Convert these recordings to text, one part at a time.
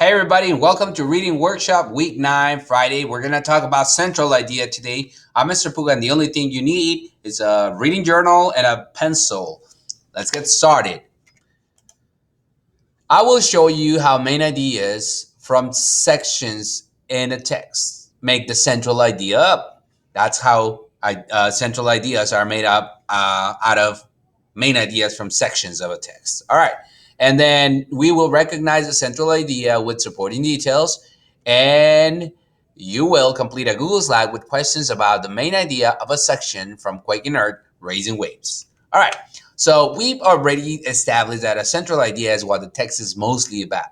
Hey everybody, and welcome to Reading Workshop Week 9, Friday. We're going to talk about central idea today. I'm Mr. Puga, and the only thing you need is a reading journal and a pencil. Let's get started. I will show you how main ideas from sections in a text make the central idea up. That's how central ideas are made up out of main ideas from sections of a text. All right. And then we will recognize the central idea with supporting details, and you will complete a Google Slide with questions about the main idea of a section from Quaking Earth, Raising Waves. All right. So we've already established that a central idea is what the text is mostly about.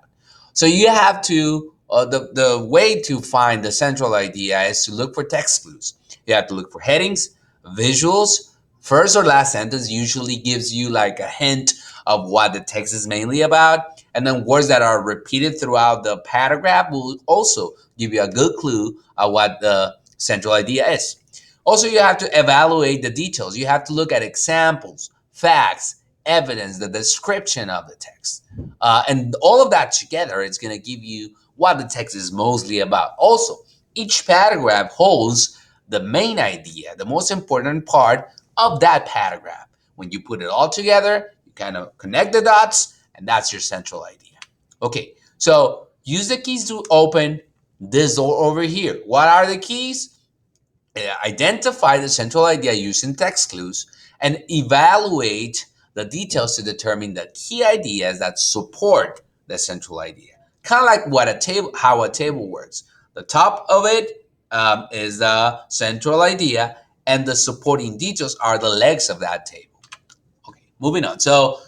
So you have to, the way to find the central idea is to look for text clues. You have to look for headings, visuals. First or last sentence usually gives you like a hint of what the text is mainly about. And then words that are repeated throughout the paragraph will also give you a good clue of what the central idea is. Also, you have to evaluate the details. You have to look at examples, facts, evidence, the description of the text. And all of that together is going to give you what the text is mostly about. Also, each paragraph holds the main idea, the most important part of that paragraph. When you put it all together, you kind of connect the dots, and that's your central idea. Okay, so use the keys to open this door over here. What are the keys? Identify the central idea using text clues and evaluate the details to determine the key ideas that support the central idea. Kind of like what a table, how a table works. The top of it is the central idea, and the supporting details are the legs of that table. Okay, moving on. So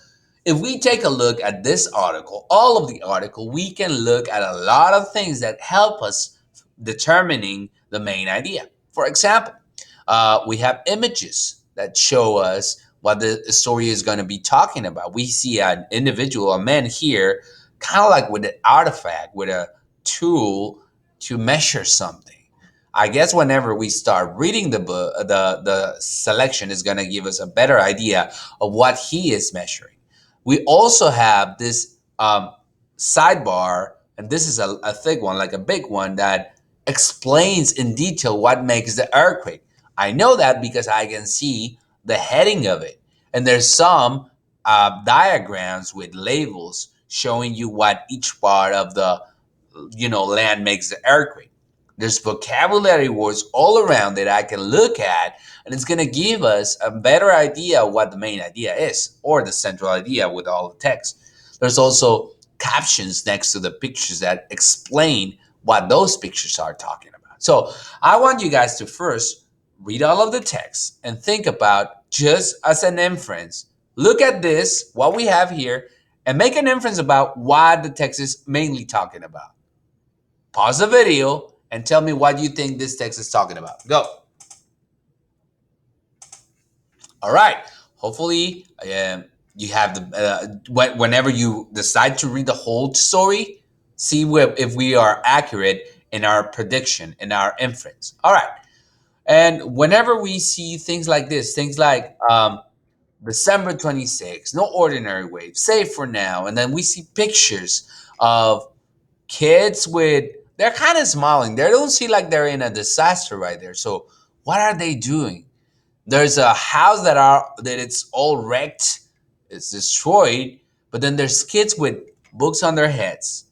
if we take a look at this article, all of the article, we can look at a lot of things that help us determining the main idea. For example, we have images that show us what the story is going to be talking about. We see an individual, a man here, kind of like with an artifact, with a tool to measure something. I guess whenever we start reading the book, the selection is going to give us a better idea of what he is measuring. We also have this sidebar, and this is a thick one, like a big one, that explains in detail what makes the earthquake. I know that because I can see the heading of it. And there's some diagrams with labels showing you what each part of the land makes the earthquake. There's vocabulary words all around that I can look at, and it's going to give us a better idea of what the main idea is, or the central idea with all the text. There's also captions next to the pictures that explain what those pictures are talking about. So I want you guys to first read all of the text and think about, just as an inference, look at this, what we have here, and make an inference about what the text is mainly talking about. Pause the video and tell me what you think this text is talking about. Go. All right. Hopefully, you have whenever you decide to read the whole story, see if we are accurate in our prediction, in our inference. All right. And whenever we see things like this, things like December 26th, no ordinary wave, safe for now, and then we see pictures of kids with, they're kind of smiling. They don't seem like they're in a disaster right there. So what are they doing? There's a house that it's all wrecked, it's destroyed, but then there's kids with books on their heads.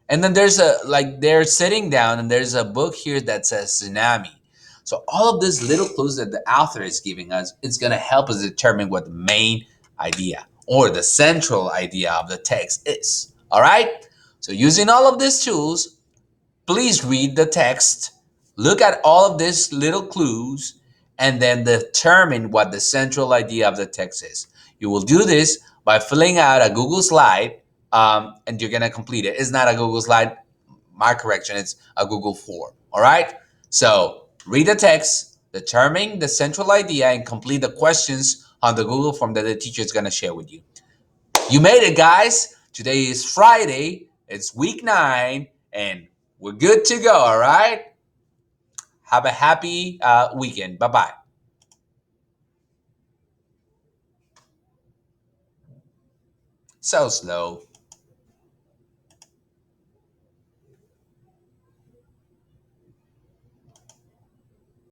And then there's a, like, they're sitting down, and there's a book here that says tsunami. So all of these little clues that the author is giving us, it's going to help us determine what the main idea or the central idea of the text is. All right? So using all of these tools, please read the text, look at all of these little clues, and then determine what the central idea of the text is. You will do this by filling out a Google slide, and you're going to complete it. It's not a Google slide, my correction, it's a Google form. All right? So read the text, determine the central idea, and complete the questions on the Google form that the teacher is going to share with you. You made it, guys. Today is Friday. It's week 9, and we're good to go. All right. Have a happy weekend. Bye bye. So slow.